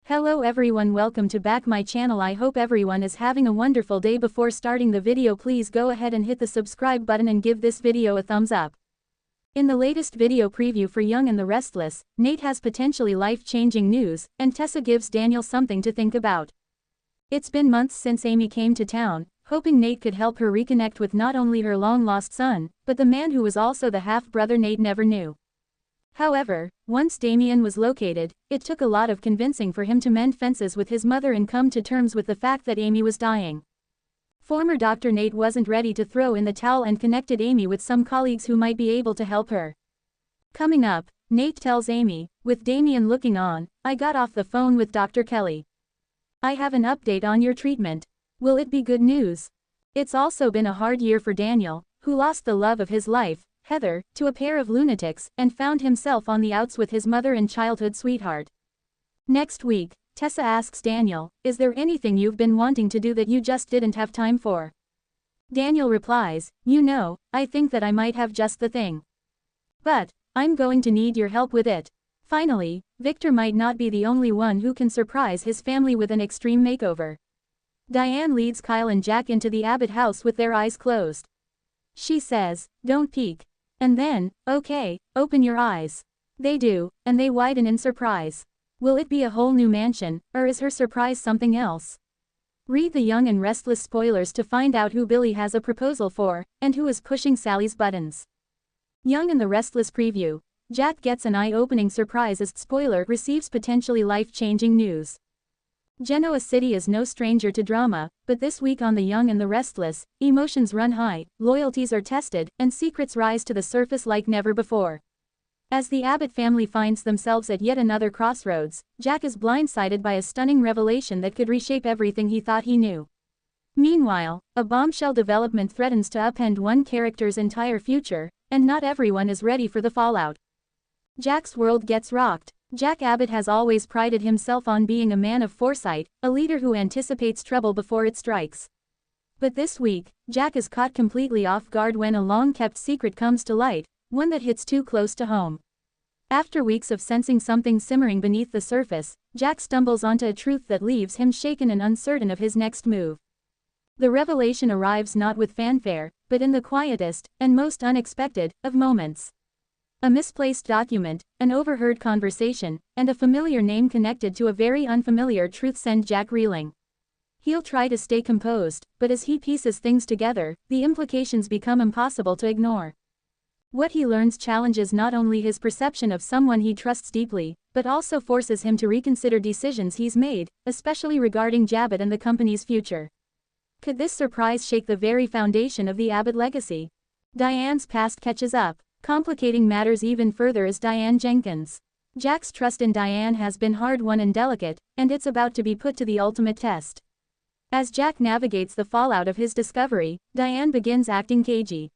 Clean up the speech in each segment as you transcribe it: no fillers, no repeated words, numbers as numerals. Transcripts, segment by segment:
Hello everyone, welcome to back my channel. I hope everyone is having a wonderful day. Before starting the video, please go ahead and hit the subscribe button and give this video a thumbs up. In the latest video preview for Young and the Restless, Nate has potentially life-changing news, and Tessa gives Daniel something to think about. It's been months since Amy came to town, hoping Nate could help her reconnect with not only her long-lost son, but the man who was also the half-brother Nate never knew. However, once Damien was located, it took a lot of convincing for him to mend fences with his mother and come to terms with the fact that Amy was dying. Former Dr. Nate wasn't ready to throw in the towel and connected Amy with some colleagues who might be able to help her. Coming up, Nate tells Amy, with Damien looking on, "I got off the phone with Dr. Kelly. I have an update on your treatment. Will it be good news?" It's also been a hard year for Daniel, who lost the love of his life, Heather, to a pair of lunatics, and found himself on the outs with his mother and childhood sweetheart. Next week, Tessa asks Daniel, "Is there anything you've been wanting to do that you just didn't have time for?" Daniel replies, "You know, I think that I might have just the thing. But I'm going to need your help with it." Finally, Victor might not be the only one who can surprise his family with an extreme makeover. Diane leads Kyle and Jack into the Abbott house with their eyes closed. She says, "Don't peek." And then, "Okay, open your eyes." They do, and they widen in surprise. Will it be a whole new mansion, or is her surprise something else? Read the Young and Restless spoilers to find out who Billy has a proposal for, and who is pushing Sally's buttons. Young and the Restless preview. Jack gets an eye-opening surprise as spoiler receives potentially life-changing news. Genoa City is no stranger to drama, but this week on The Young and the Restless, emotions run high, loyalties are tested, and secrets rise to the surface like never before. As the Abbott family finds themselves at yet another crossroads, Jack is blindsided by a stunning revelation that could reshape everything he thought he knew. Meanwhile, a bombshell development threatens to upend one character's entire future, and not everyone is ready for the fallout. Jack's world gets rocked. Jack Abbott has always prided himself on being a man of foresight, a leader who anticipates trouble before it strikes. But this week, Jack is caught completely off guard when a long-kept secret comes to light, one that hits too close to home. After weeks of sensing something simmering beneath the surface, Jack stumbles onto a truth that leaves him shaken and uncertain of his next move. The revelation arrives not with fanfare, but in the quietest, and most unexpected, of moments. A misplaced document, an overheard conversation, and a familiar name connected to a very unfamiliar truth send Jack reeling. He'll try to stay composed, but as he pieces things together, the implications become impossible to ignore. What he learns challenges not only his perception of someone he trusts deeply, but also forces him to reconsider decisions he's made, especially regarding Abbott and the company's future. Could this surprise shake the very foundation of the Abbott legacy? Diane's past catches up. Complicating matters even further is Diane Jenkins. Jack's trust in Diane has been hard-won and delicate, and it's about to be put to the ultimate test. As Jack navigates the fallout of his discovery, Diane begins acting cagey.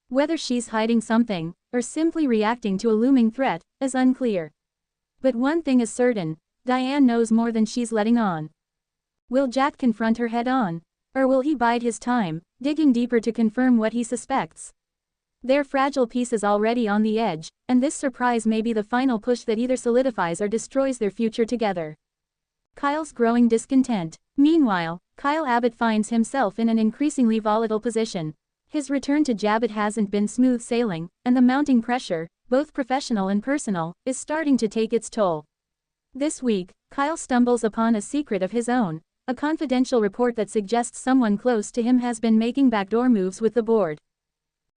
Whether she's hiding something, or simply reacting to a looming threat, is unclear. But one thing is certain, Diane knows more than she's letting on. Will Jack confront her head-on? Or will he bide his time, digging deeper to confirm what he suspects? Their fragile peace is already on the edge, and this surprise may be the final push that either solidifies or destroys their future together. Kyle's growing discontent. Meanwhile, Kyle Abbott finds himself in an increasingly volatile position. His return to Abbott hasn't been smooth sailing, and the mounting pressure, both professional and personal, is starting to take its toll. This week, Kyle stumbles upon a secret of his own, a confidential report that suggests someone close to him has been making backdoor moves with the board.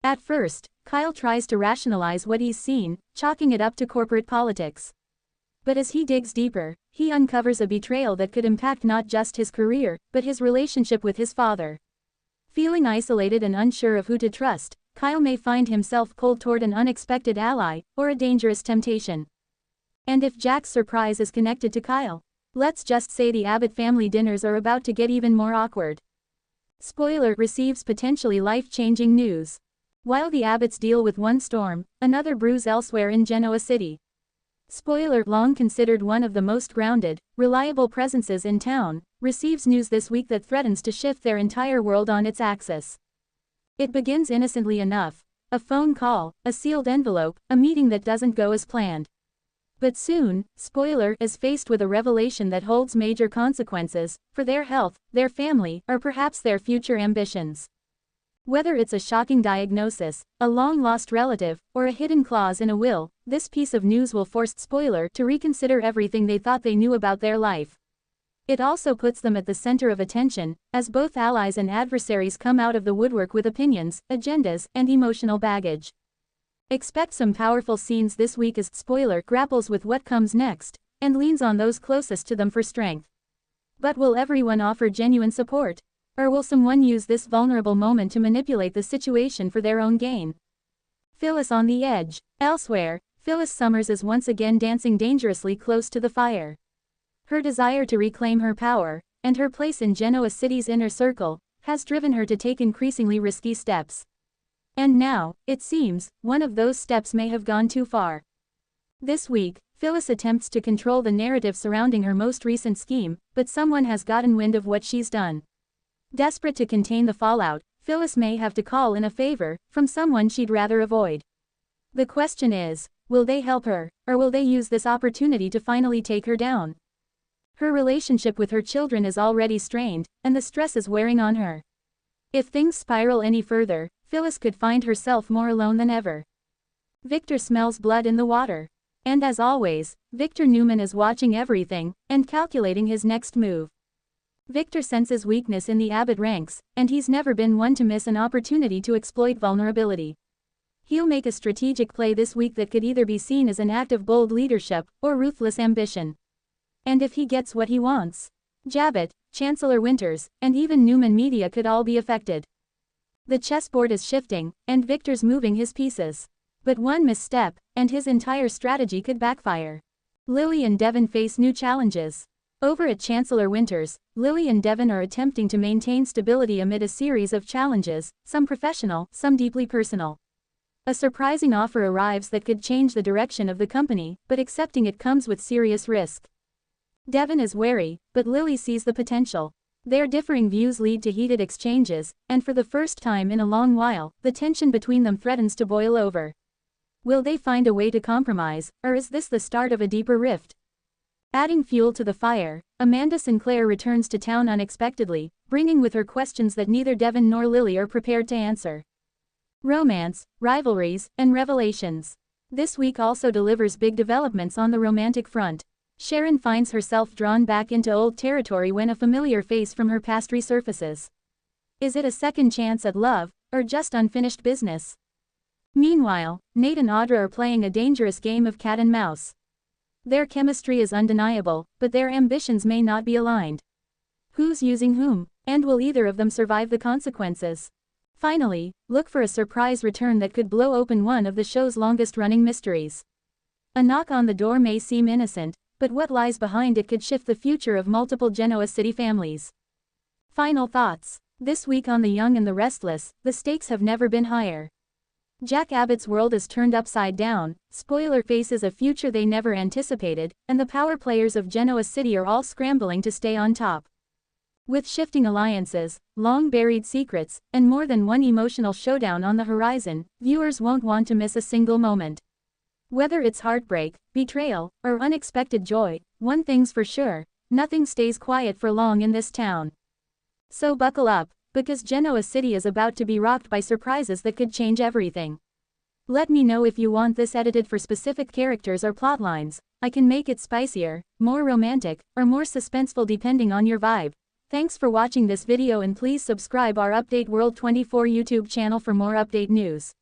At first, Kyle tries to rationalize what he's seen, chalking it up to corporate politics. But as he digs deeper, he uncovers a betrayal that could impact not just his career, but his relationship with his father. Feeling isolated and unsure of who to trust, Kyle may find himself pulled toward an unexpected ally, or a dangerous temptation. And if Jack's surprise is connected to Kyle, let's just say the Abbott family dinners are about to get even more awkward. Spoiler receives potentially life-changing news. While the Abbotts deal with one storm, another brews elsewhere in Genoa City. Spoiler, long considered one of the most grounded, reliable presences in town, receives news this week that threatens to shift their entire world on its axis. It begins innocently enough. A phone call, a sealed envelope, a meeting that doesn't go as planned. But soon, spoiler, is faced with a revelation that holds major consequences for their health, their family, or perhaps their future ambitions. Whether it's a shocking diagnosis, a long-lost relative, or a hidden clause in a will, this piece of news will force spoiler to reconsider everything they thought they knew about their life. It also puts them at the center of attention, as both allies and adversaries come out of the woodwork with opinions, agendas, and emotional baggage. Expect some powerful scenes this week as spoiler grapples with what comes next, and leans on those closest to them for strength. But will everyone offer genuine support? Or will someone use this vulnerable moment to manipulate the situation for their own gain? Phyllis on the edge. Elsewhere, Phyllis Summers is once again dancing dangerously close to the fire. Her desire to reclaim her power, and her place in Genoa City's inner circle, has driven her to take increasingly risky steps. And now, it seems, one of those steps may have gone too far. This week, Phyllis attempts to control the narrative surrounding her most recent scheme, but someone has gotten wind of what she's done. Desperate to contain the fallout, Phyllis may have to call in a favor from someone she'd rather avoid. The question is, will they help her, or will they use this opportunity to finally take her down? Her relationship with her children is already strained, and the stress is wearing on her. If things spiral any further, Phyllis could find herself more alone than ever. Victor smells blood in the water. And as always, Victor Newman is watching everything, and calculating his next move. Victor senses weakness in the Abbott ranks, and he's never been one to miss an opportunity to exploit vulnerability. He'll make a strategic play this week that could either be seen as an act of bold leadership, or ruthless ambition. And if he gets what he wants, Abbott, Chancellor Winters, and even Newman Media could all be affected. The chessboard is shifting, and Victor's moving his pieces. But one misstep, and his entire strategy could backfire. Lily and Devon face new challenges. Over at Chancellor Winters, Lily and Devon are attempting to maintain stability amid a series of challenges, some professional, some deeply personal. A surprising offer arrives that could change the direction of the company, but accepting it comes with serious risk. Devon is wary, but Lily sees the potential. Their differing views lead to heated exchanges, and for the first time in a long while, the tension between them threatens to boil over. Will they find a way to compromise, or is this the start of a deeper rift? Adding fuel to the fire, Amanda Sinclair returns to town unexpectedly, bringing with her questions that neither Devon nor Lily are prepared to answer. Romance, rivalries, and revelations. This week also delivers big developments on the romantic front. Sharon finds herself drawn back into old territory when a familiar face from her past resurfaces. Is it a second chance at love, or just unfinished business? Meanwhile, Nate and Audra are playing a dangerous game of cat and mouse. Their chemistry is undeniable, but their ambitions may not be aligned. Who's using whom, and will either of them survive the consequences? Finally, look for a surprise return that could blow open one of the show's longest-running mysteries. A knock on the door may seem innocent, but what lies behind it could shift the future of multiple Genoa City families. Final thoughts. This week on The Young and the Restless, the stakes have never been higher. Jack Abbott's world is turned upside down, spoiler faces a future they never anticipated, and the power players of Genoa City are all scrambling to stay on top. With shifting alliances, long-buried secrets, and more than one emotional showdown on the horizon, viewers won't want to miss a single moment. Whether it's heartbreak, betrayal, or unexpected joy, one thing's for sure, nothing stays quiet for long in this town. So buckle up, because Genoa City is about to be rocked by surprises that could change everything. Let me know if you want this edited for specific characters or plotlines. I can make it spicier, more romantic, or more suspenseful depending on your vibe. Thanks for watching this video and please subscribe our Update World 24 YouTube channel for more update news.